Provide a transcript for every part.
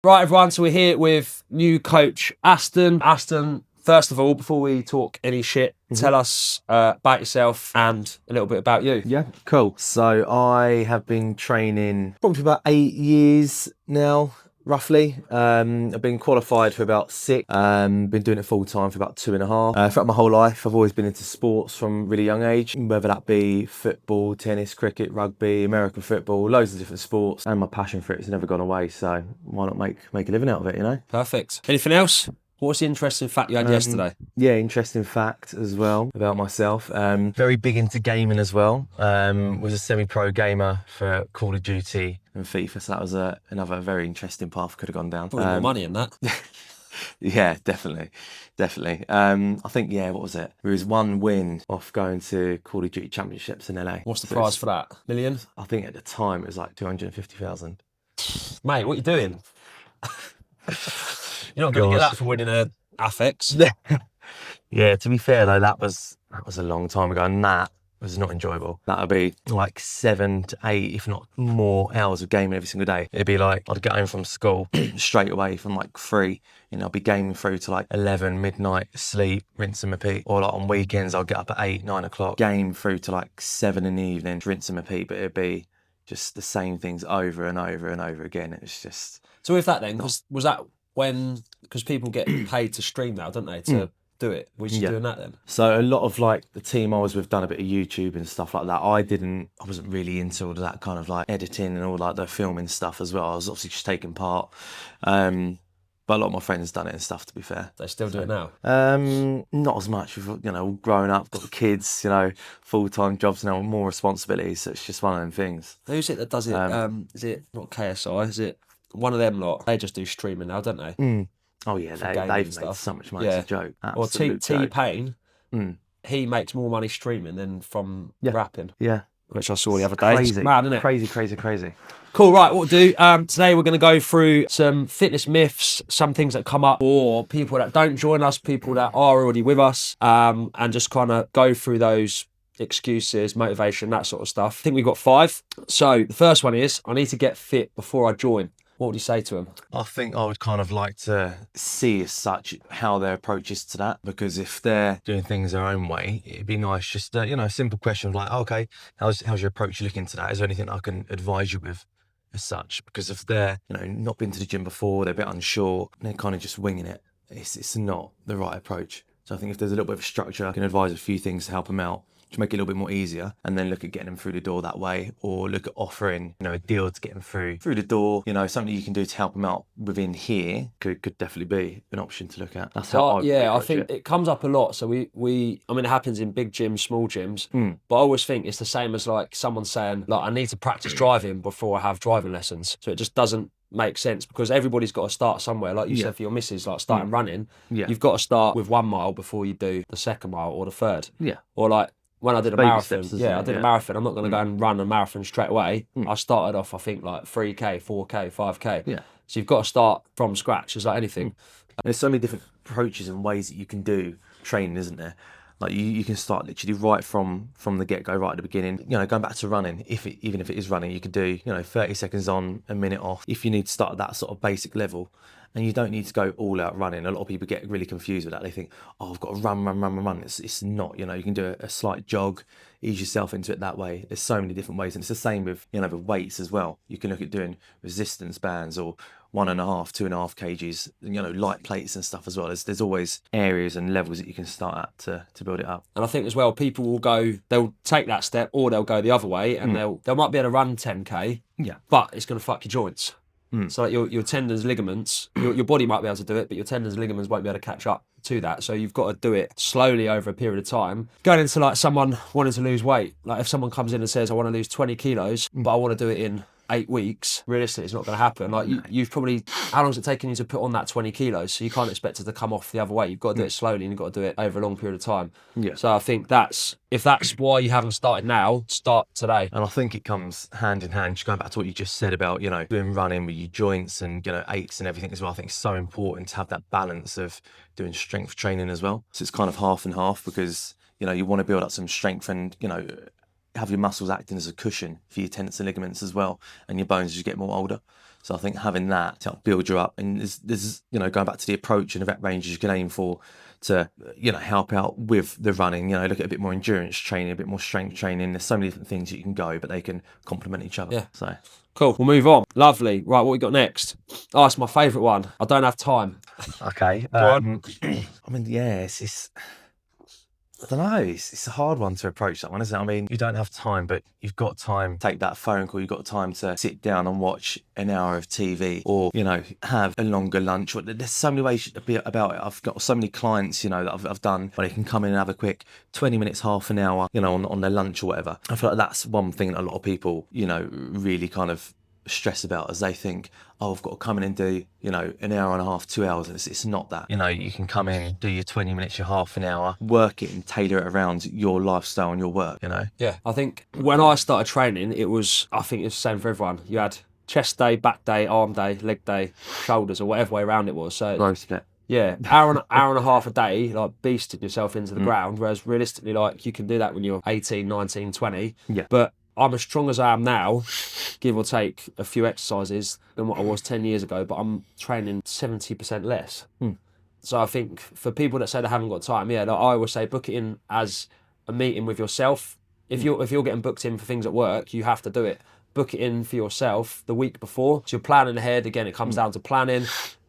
Right, everyone, so we're here with new coach Aston. Aston, first of all, before we talk any shit, tell us about yourself and a little bit about you. Yeah, cool. So I have been training probably for about 8 years now, roughly. I've been qualified for about 6. Been doing it full time for about 2.5. Throughout my whole life, I've always been into sports from a really young age, whether that be football, tennis, cricket, rugby, American football, loads of different sports. And my passion for it has never gone away. So why not make a living out of it, you know? Perfect. Anything else? What's the interesting fact you had yesterday? Yeah, interesting fact as well about myself. Very big into gaming as well. Was a semi-pro gamer for Call of Duty and FIFA, so that was another very interesting path I could have gone down. Probably more money in that. Yeah, definitely. I think, what was it? There was one win off going to Call of Duty Championships in LA. What's the prize for that? Million? I think at the time it was like 250,000. Mate, what are you doing? You're not going to get that for winning a Affix. Yeah, to be fair though, that was a long time ago, and that was not enjoyable. That would be like 7 to 8, if not more, hours of gaming every single day. It'd be like I'd get home from school straight away from like 3, I'd be gaming through to like 11, midnight, sleep, rinse and repeat. Or like on weekends, I'll get up at 8, 9 o'clock, game through to like 7 in the evening, rinse and repeat. But it'd be just the same things over and over and over again. It was just. So with that then, was that when, because people get paid to stream now, don't they, to do it? Was you doing that then? So a lot of like the team I was with done a bit of YouTube and stuff like that. I wasn't really into all of that kind of like editing and all like the filming stuff as well. I was obviously just taking part. But a lot of my friends done it and stuff, to be fair. They still do it now? Not as much. We've, all grown up, got kids, full-time jobs now, more responsibilities. So it's just one of them things. Who's it that does it? Is it not KSI? Is it one of them lot? They just do streaming now, don't they? Oh yeah, they've made so much money. It's a joke. Or T-Pain, Mm. he makes more money streaming than from rapping. Yeah. Which I saw the other day. Crazy. It's mad, isn't it? Crazy. Cool, right, what we'll do, today we're going to go through some fitness myths, some things that come up for people that don't join us, people that are already with us, and just kind of go through those excuses, motivation, that sort of stuff. I think we've got 5. So the first one is, I need to get fit before I join. What would you say to them? I think I would kind of like to see as such how their approach is to that, because if they're doing things their own way, it'd be nice just a simple question of like, okay, how's your approach looking to that? Is there anything I can advise you with as such? Because if they're not been to the gym before, they're a bit unsure, they're kind of just winging it. It's not the right approach. So I think if there's a little bit of structure, I can advise a few things to help them out, to make it a little bit more easier, and then look at getting them through the door that way, or look at offering a deal to get them through the door. Something you can do to help them out within here could definitely be an option to look at. That's how I think it comes up a lot. So it happens in big gyms, small gyms, but I always think it's the same as like someone saying like, I need to practice driving before I have driving lessons. So it just doesn't make sense, because everybody's got to start somewhere. Like you said for your missus, like starting running, you've got to start with 1 mile before you do the 2nd mile or the 3rd. Yeah. Or like when I did a marathon, I did a marathon. I'm not going to go and run a marathon straight away. I started off, I think, like 3K, 4K, 5K. Yeah. So you've got to start from scratch. It's like anything. There's so many different approaches and ways that you can do training, isn't there? Like you can start literally right from the get-go, right at the beginning. Going back to running, even if it is running, you could do 30 seconds on, a minute off. If you need to start at that sort of basic level, and you don't need to go all out running. A lot of people get really confused with that. They think, oh, I've got to run. It's not. You can do a slight jog, ease yourself into it that way. There's so many different ways, and it's the same with with weights as well. You can look at doing resistance bands or 1.5, 2.5 kgs, light plates and stuff as well. There's always areas and levels that you can start at to build it up. And I think as well, people they'll take that step, or they'll go the other way, and they might be able to run 10k, but it's going to fuck your joints. So like your tendons, ligaments, your body might be able to do it, but your tendons and ligaments won't be able to catch up to that. So you've got to do it slowly over a period of time. Going into like someone wanting to lose weight, like if someone comes in and says, I want to lose 20 kilos, but I want to do it in 8 weeks, realistically, it's not going to happen. Like you've probably, how long has it taken you to put on that 20 kilos? So you can't expect it to come off the other way. You've got to do it slowly, and you've got to do it over a long period of time. Yeah. So I think if that's why you haven't started now, start today. And I think it comes hand in hand, just going back to what you just said about, doing running with your joints and, aches and everything as well. I think it's so important to have that balance of doing strength training as well. So it's kind of half and half, because, you want to build up some strength and, have your muscles acting as a cushion for your tendons and ligaments as well, and your bones as you get more older. So I think having that to help build you up, and there's going back to the approach and the rep ranges you can aim for to help out with the running. Look at a bit more endurance training, a bit more strength training. There's so many different things that you can go, but they can complement each other. Yeah. So cool. We'll move on. Lovely. Right, what we got next? Oh, it's my favourite one. I don't have time. Okay. Go on. I mean, yeah, it's I don't know. It's a hard one to approach, that one, isn't it? I mean, you don't have time, but you've got time to take that phone call. You've got time to sit down and watch an hour of TV, or have a longer lunch. There's so many ways to be about it. I've got so many clients, that I've done where they can come in and have a quick 20 minutes, half an hour, on their lunch or whatever. I feel like that's one thing that a lot of people, really kind of stress about, as they think, oh, I've got to come in and do an hour and a half, 2 hours. It's not that. You can come in, do your 20 minutes, your half an hour, work it and tailor it around your lifestyle and your work. Yeah, I think when I started training, I think it's the same for everyone. You had chest day, back day, arm day, leg day, shoulders, or whatever way around it was. So low split. Yeah, hour and a half a day, like beasting yourself into the ground, whereas realistically, like, you can do that when you're 18, 19, 20. Yeah. But I'm as strong as I am now, give or take a few exercises, than what I was 10 years ago, but I'm training 70% less. So I think for people that say they haven't got time, like I always say, book it in as a meeting with yourself. If you're getting booked in for things at work, you have to do it. Book it in for yourself the week before. So you're planning ahead. Again, it comes down to planning.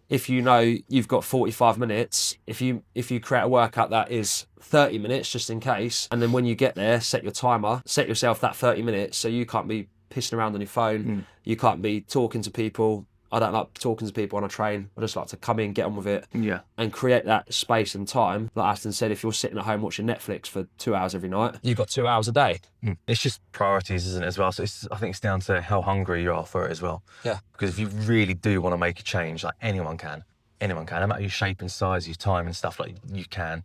If you know you've got 45 minutes, if you create a workout that is 30 minutes just in case, and then when you get there, set your timer, set yourself that 30 minutes so you can't be pissing around on your phone, you can't be talking to people. I don't like talking to people on a train. I just like to come in, get on with it, and create that space and time. Like Aston said, if you're sitting at home watching Netflix for 2 hours every night, you've got 2 hours a day. It's just priorities, isn't it, as well? So I think it's down to how hungry you are for it as well. Yeah. Because if you really do want to make a change, like anyone can, no matter your shape and size, your time and stuff, like you can.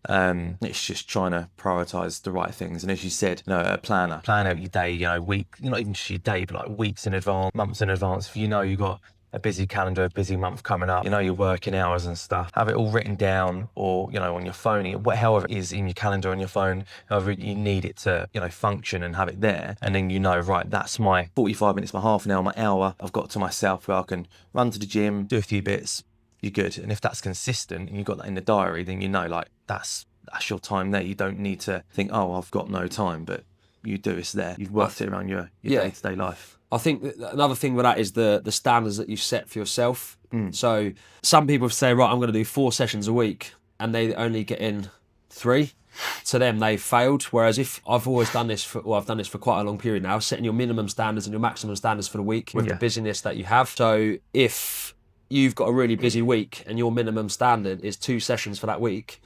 It's just trying to prioritise the right things. And as you said, a plan out your day, week, not even just your day, but like weeks in advance, months in advance. If you've got a busy calendar, a busy month coming up, your working hours and stuff, have it all written down, or on your phone, however it is in your calendar on your phone, however you need it to function, and have it there. And then right, that's my 45 minutes, my half an hour, my hour I've got to myself, where I can run to the gym, do a few bits. You're good. And if that's consistent and you've got that in the diary, then like that's your time there. You don't need to think, oh, I've got no time, but you do. It's there. You've worked it around your day-to-day life. I think another thing with that is the standards that you set for yourself. So some people say, right, I'm going to do 4 sessions a week, and they only get in 3. To them, they've failed. Whereas if I've always done this I've done this for quite a long period now, setting your minimum standards and your maximum standards for the week with the busyness that you have. So if you've got a really busy week and your minimum standard is 2 sessions for that week,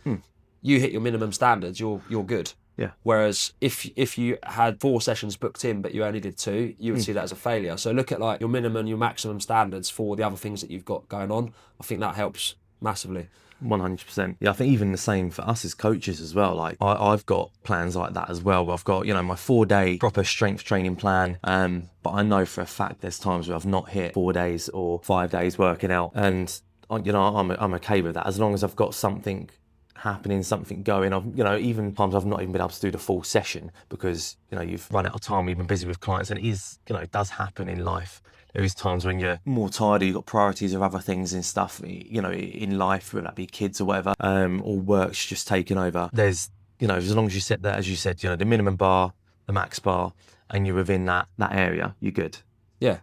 you hit your minimum standards, you're good. Yeah. Whereas if you had 4 sessions booked in but you only did 2, you would see that as a failure. So look at like your minimum, your maximum standards for the other things that you've got going on. I think that helps massively. 100%. Yeah, I think even the same for us as coaches as well. Like I've got plans like that as well. I've got my 4-day proper strength training plan. But I know for a fact there's times where I've not hit 4 days or 5 days working out, and I'm okay with that as long as I've got something happening, something going. Even times I've not even been able to do the full session because you've run out of time, you've been busy with clients, and it is it does happen in life. There is times when you're more tired, you've got priorities of other things and stuff, in life, whether that be kids or whatever, or work's just taken over. There's, as long as you set that, as you said, the minimum bar, the max bar, and you're within that area, you're good. Yeah,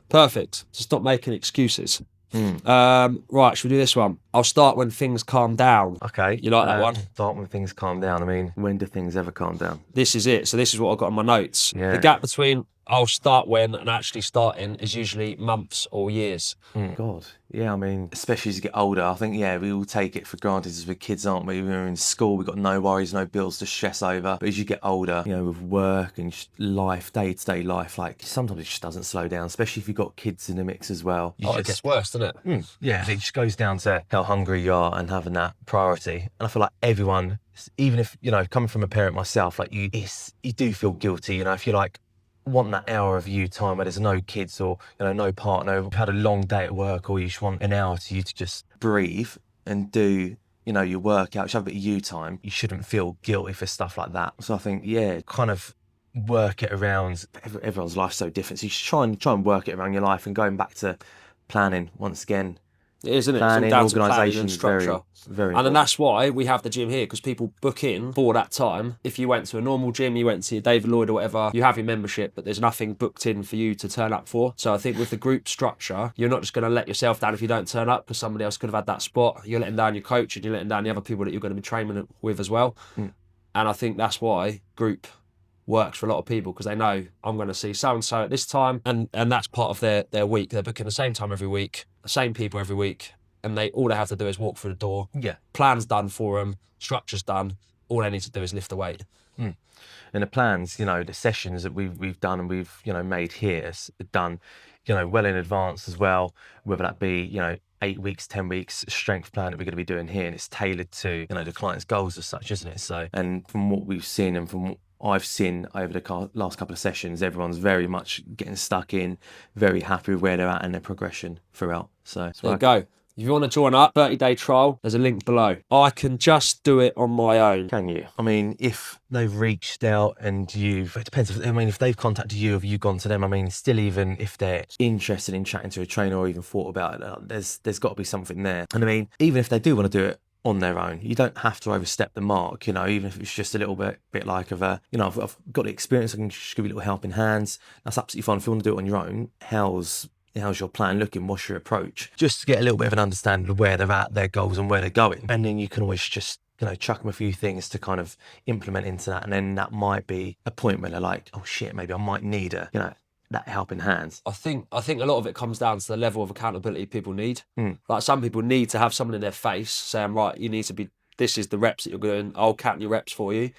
perfect. So stop making excuses. Right, should we do this one? I'll start when things calm down. Okay. You like that one? Start when things calm down. I mean, when do things ever calm down? This is it. So this is what I've got on my notes. Yeah. The gap between I'll start when and actually starting is usually months or years. God. Yeah, I mean, especially as you get older, I think, we all take it for granted as we're kids, aren't we? We're in school, we've got no worries, no bills to stress over. But as you get older, with work and just life, day-to-day life, like sometimes it just doesn't slow down, especially if you've got kids in the mix as well. It gets worse, doesn't it? Yeah, it just goes down to how hungry you are and having that priority. And I feel like everyone, even if, coming from a parent myself, like you do feel guilty, if you want that hour of you time where there's no kids or no partner, you've had a long day at work, or you just want an hour to you to just breathe and do your workout, just have a bit of you time. You shouldn't feel guilty for stuff like that. So I think kind of work it around. Everyone's life's so different, so you should try and work it around your life. And going back to planning once again. It is, isn't it? Planning, it's all down to planning organisation, and structure. very And important. then that's why we have the gym here, because people book in for that time. If you went to a normal gym, you went to your David Lloyd or whatever, you have your membership, but there's nothing booked in for you to turn up for. So I think with the group structure, you're not just going to let yourself down if you don't turn up, because somebody else could have had that spot. You're letting down your coach, and you're letting down the other people that you're going to be training with as well. And I think that's why group works for a lot of people, because they know I'm going to see so-and-so at this time, and that's part of their week. They're booking the same time every week, the same people every week, and all they have to do is walk through the door. Yeah. Plan's done for them, structure's done. All they need to do is lift the weight. And the plans, the sessions that we've done and we've, made here, done, well in advance as well, whether that be, 8 weeks, 10 weeks strength plan that we're going to be doing here, and it's tailored to, the client's goals as such, isn't it? So, and from what we've seen and from what I've seen over the last couple of sessions, everyone's very much getting stuck in, very happy with where they're at and their progression throughout. So there you go. If you want to join up, 30-day trial, there's a link below. I can just do it on my own. Can you? I mean, if they've reached out and it depends. If they've contacted you, have you gone to them? I mean, still, even if they're interested in chatting to a trainer or even thought about it, there's got to be something there. And I mean, even if they do want to do it on their own, you don't have to overstep the mark, even if it's just a little bit like of a, I've got the experience, I can just give you a little helping hands. That's absolutely fine. If you want to do it on your own, how's your plan looking? What's your approach? Just to get a little bit of an understanding of where they're at, their goals and where they're going. And then you can always just, chuck them a few things to kind of implement into that. And then that might be a point where they're like, oh shit, maybe I might need that helping hands. I think a lot of it comes down to the level of accountability people need. Like some people need to have someone in their face saying, right, you need to be, this is the reps that you're doing, I'll count your reps for you.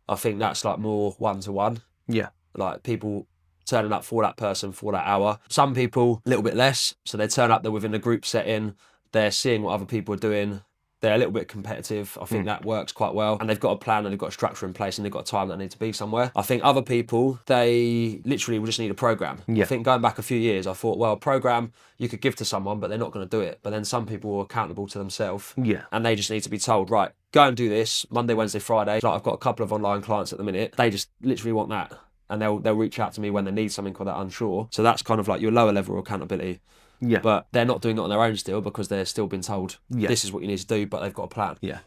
I think that's like more one-to-one. Yeah. Like people turning up for that person for that hour. Some people a little bit less, so they turn up, they're within a group setting, they're seeing what other people are doing, they're a little bit competitive. I think that works quite well, and they've got a plan and they've got a structure in place and they've got a time that they need to be somewhere. I think other people, they literally will just need a program. I think going back a few years, I thought, well, a program you could give to someone, but they're not going to do it. But then some people are accountable to themselves, and they just need to be told, right, go and do this Monday, Wednesday, Friday. Like I've got a couple of online clients at the minute, they just literally want that. And they'll reach out to me when they need something or they're unsure. So that's kind of like your lower level of accountability. Yeah. But they're not doing it on their own still, because they're still being told this is what you need to do, but they've got a plan. Yeah.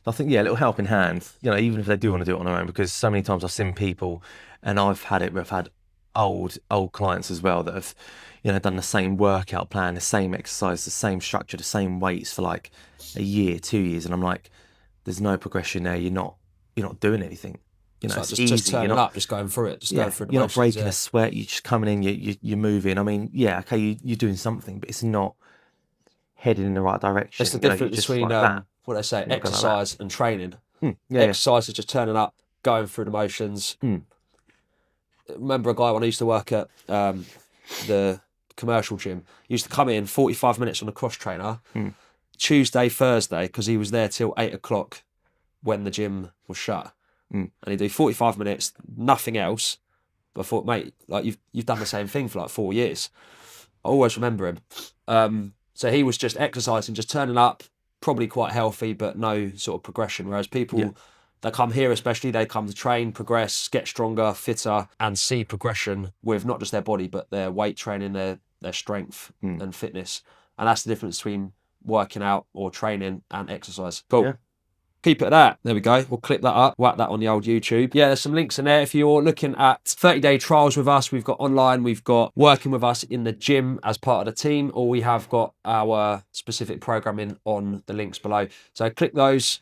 I think, a little helping hand, even if they do want to do it on their own, because so many times I've seen people, and I've had it where I've had old clients as well that have, done the same workout plan, the same exercise, the same structure, the same weights for like a year, 2 years. And I'm like, there's no progression there. You're not doing anything. So it's just easy. turning up, just going through it, going through the you're motions, not breaking a sweat. You're just coming in. You're moving. I mean, okay, you're doing something, but it's not heading in the right direction. It's the difference between what they say, exercise and training. Exercise is just turning up, going through the motions. Remember a guy when I used to work at the commercial gym. He used to come in 45 minutes on a cross trainer, Tuesday, Thursday, because he was there till 8 o'clock when the gym was shut. And he'd do 45 minutes, nothing else. But I thought, mate, like you've done the same thing for like 4 years. I always remember him. So he was just exercising, just turning up, probably quite healthy, but no sort of progression. Whereas people that come here, especially, they come to train, progress, get stronger, fitter, and see progression with not just their body, but their weight training, their strength and fitness. And that's the difference between working out or training and exercise. Cool. Yeah. Keep it at that. There we go. We'll clip that up, whack that on the old YouTube. Yeah, there's some links in there. If you're looking at 30-day trials with us, we've got online, we've got working with us in the gym as part of the team, or we have got our specific programming on the links below. So click those.